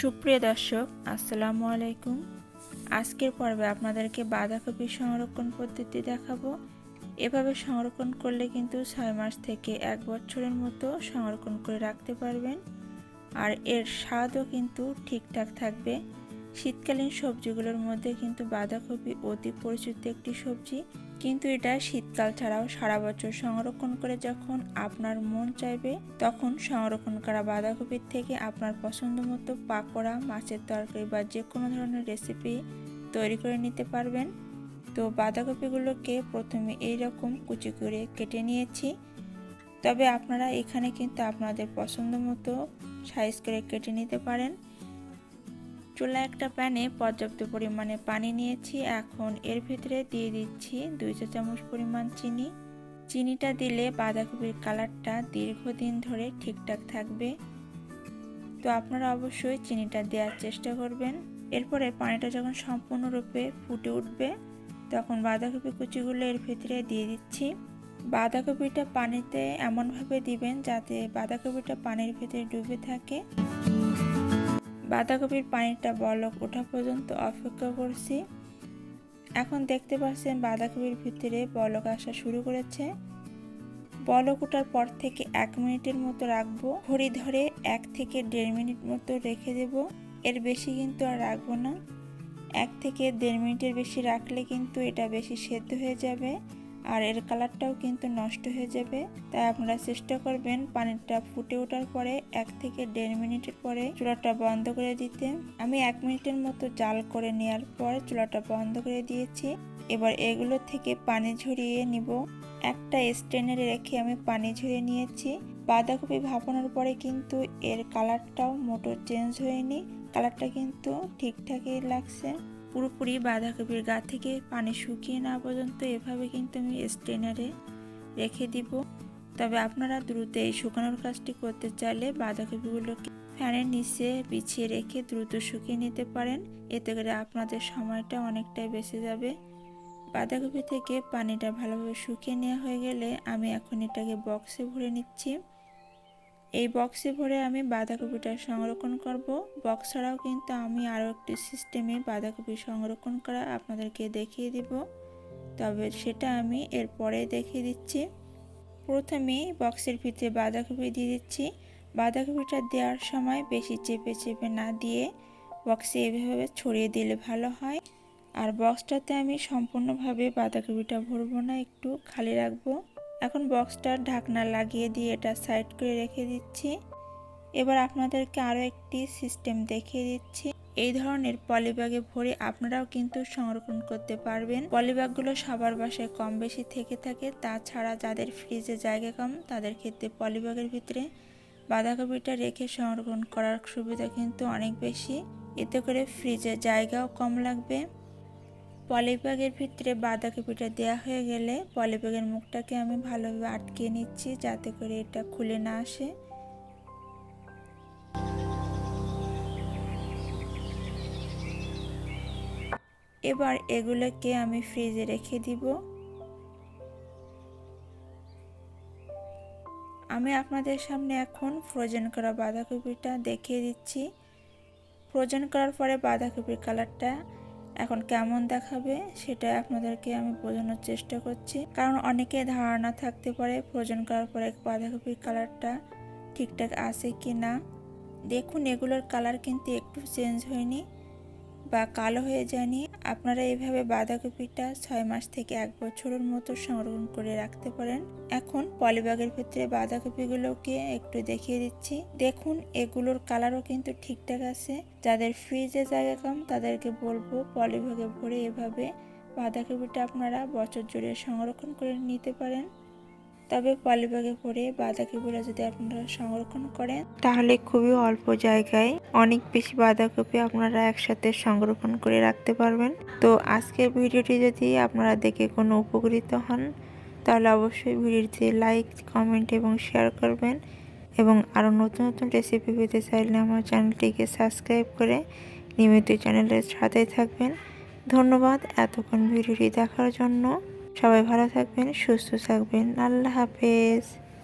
সুপ্রিয় দর্শক, আসসালামু আলাইকুম। আজকের পর্বে আপনাদেরকে বাঁধাকপি সংরক্ষণ পদ্ধতি দেখাবো। এভাবে সংরক্ষণ করলে কিন্তু 6 মাস থেকে 1 বছরের মতো সংরক্ষণ করে রাখতে পারবেন, আর এর স্বাদও কিন্তু ঠিকঠাক থাকবে। শীতকালীন সবজিগুলোর মধ্যে কিন্তু বাঁধাকপি অতি পরিচিত একটি সবজি, কিন্তু এটা শীতকাল ছাড়াও সারা বছর সংরক্ষণ করে যখন আপনার মন চাইবে তখন সংরক্ষণ করা বাঁধাকপির থেকে আপনার পছন্দ মতো পাকোড়া, মাছের তরকারি বা যে কোনো ধরনের রেসিপি তৈরি করে নিতে পারবেন। তো বাঁধাকপিগুলোকে প্রথমে এইরকম কুচি করে কেটে নিয়েছি, তবে আপনারা এখানে কিন্তু আপনাদের পছন্দ মতো সাইজ করে কেটে নিতে পারেন। চুলা একটা প্যানে পর্যাপ্ত পরিমাণে পানি নিয়েছি। এখন এর ভিতরে দিয়ে দিচ্ছি 2 চা চামচ পরিমাণ চিনি। চিনিটা দিলে বাঁধাকপির কালারটা দীর্ঘদিন ধরে ঠিকঠাক থাকবে, তো আপনারা অবশ্যই চিনিটা দেওয়ার চেষ্টা করবেন। এরপরে পানিটা যখন সম্পূর্ণরূপে ফুটে উঠবে তখন বাঁধাকপি কুচিগুলো এর ভিতরে দিয়ে দিচ্ছি। বাঁধাকপিটা পানিতে এমনভাবে দিবেন যাতে বাঁধাকপিটা পানির ভিতরে ডুবে থাকে। বাঁধাকপির পানিটা বলক ওঠা পর্যন্ত অপেক্ষা করছি। এখন দেখতে পাচ্ছেন বাঁধাকপির ভিতরে বলক আসা শুরু করেছে। বলক ওঠার পর থেকে 1 মিনিটের মতো রাখবো। ঘড়ি ধরে 1 থেকে 1.5 মিনিট মতো রেখে দেব। এর বেশি কিন্তু আর রাখবো না। 1 থেকে 1.5 মিনিটের বেশি রাখলে কিন্তু এটা বেশি সেদ্ধ হয়ে যাবে আর এর কালারটাও কিন্তু নষ্ট হয়ে যাবে। তাই আপনারা চেষ্টা করবেন পানিটা ফুটে ওঠার পরে 1 থেকে 1.5 মিনিটের পরে চুলাটা বন্ধ করে দিতে। আমি 1 মিনিটের মতো জাল করে নেওয়ার পর চুলাটা বন্ধ করে দিয়েছি। এবার এগুলো থেকে পানি ঝরিয়ে নিব। একটা স্ট্রেনারে রেখে আমি পানি ঝরিয়ে নিয়েছি। বাঁধাকপি ভাপানোর পরে কিন্তু এর কালারটাও মোটো চেঞ্জ হয়নি, কালারটা কিন্তু ঠিকঠাকই লাগছে। পুরোপুরি বাঁধাকপির গা থেকে পানি শুকিয়ে না পর্যন্ত এভাবে কিন্তু আমি স্ট্রেনারে রেখে দিব। তবে আপনারা দ্রুত এই শুকানোর কাজটি করতে চাইলে বাঁধাকপিগুলোকে ফ্যানের নিচে বিছিয়ে রেখে দ্রুত শুকিয়ে নিতে পারেন, এতে করে আপনাদের সময়টা অনেকটাই বেঁচে যাবে। বাঁধাকপি থেকে পানিটা ভালোভাবে শুকিয়ে নেওয়া হয়ে গেলে আমি এখন এটাকে বক্সে ভরে নিচ্ছি। এই বক্সে ভরে আমি বাঁধাকপিটা সংরক্ষণ করব। বক্স ছাড়াও কিন্তু আমি আরও একটি সিস্টেমে বাঁধাকপি সংরক্ষণ করা আপনাদেরকে দেখিয়ে দিব, তবে সেটা আমি এরপরে দেখিয়ে দিচ্ছি। প্রথমে বক্সের ভিতরে বাঁধাকপি দিয়ে দিচ্ছি। বাঁধাকপিটা দেওয়ার সময় বেশি চেপে চেপে না দিয়ে বক্সে এভাবে ছড়িয়ে দিলে ভালো হয়। আর বক্সটাতে আমি সম্পূর্ণভাবে বাঁধাকপিটা ভরবো না, একটু খালি রাখবো। এখন বক্সটার ঢাকনা লাগিয়ে দিয়ে এটা সাইড করে রেখে দিচ্ছি। এবার আপনাদেরকে আরও একটি সিস্টেম দেখিয়ে দিচ্ছি। এই ধরনের পলিব্যাগে ভরে আপনারাও কিন্তু সংরক্ষণ করতে পারবেন। পলিব্যাগগুলো সবার বাসায় কম বেশি থেকে থাকে, তাছাড়া যাদের ফ্রিজে জায়গা কম তাদের ক্ষেত্রে পলিব্যাগের ভিতরে বাঁধাকপিটা রেখে সংরক্ষণ করার সুবিধা কিন্তু অনেক বেশি, এতে করে ফ্রিজে জায়গাও কম লাগবে। পলিব্যাগের ভিতরে বাঁধাকপিটা দেওয়া হয়ে গেলে পলিব্যাগের মুখটাকে আমি ভালোভাবে আটকে নিচ্ছি যাতে করে এটা খুলে না আসে। এবার এগুলোকে আমি ফ্রিজে রেখে দিব। আমি আপনাদের সামনে এখন ফ্রোজেন করা বাঁধাকপিটা দেখিয়ে দিচ্ছি। ফ্রোজেন করার পরে বাঁধাকপির কালারটা এখন কেমন দেখাবে সেটা আপনাদেরকে আমি বোঝানোর চেষ্টা করছি, কারণ অনেকে ধারণা থাকতে পারে ফ্রোজেন করার পরে বাঁধাকপির কালারটা ঠিকঠাক আছে কি না। দেখুন এগুলোর কালার কিন্তু একটু চেঞ্জ হয়নি বা কালো হয়ে যায়নি। আপনারা এইভাবে বাঁধাকপিটা 6 মাস থেকে 1 বছরের মতো সংরক্ষণ করে রাখতে পারেন। এখন পলিব্যাগের ভিতরে বাঁধাকপিগুলোকে একটু দেখিয়ে দিচ্ছি। দেখুন এগুলোর কালারও কিন্তু ঠিকঠাক আছে। যাদের ফ্রিজে জায়গা কম তাদেরকে বলবো পলিব্যাগে ভরে এভাবে বাঁধাকপিটা আপনারা বছর জুড়ে সংরক্ষণ করে নিতে পারেন। তবে পলিব্যাগে ভরে বাঁধাকপিটা যদি আপনারা সংরক্ষণ করেন তাহলে খুবই অল্প জায়গায় অনেক বেশি বাঁধাকপি আপনারা একসাথে সংরক্ষণ করে রাখতে পারবেন। তো আজকের ভিডিওটি যদি আপনারা দেখে কোনো উপকৃত হন তাহলে অবশ্যই ভিডিওতে লাইক, কমেন্ট এবং শেয়ার করবেন, এবং আরও নতুন নতুন রেসিপি পেতে চাইলে আমার চ্যানেলটিকে সাবস্ক্রাইব করে নিয়মিত চ্যানেলের সাথে থাকবেন। ধন্যবাদ এতক্ষণ ভিডিওটি দেখার জন্য। সবাই ভালো থাকবেন, সুস্থ থাকবেন। আল্লাহ হাফেজ।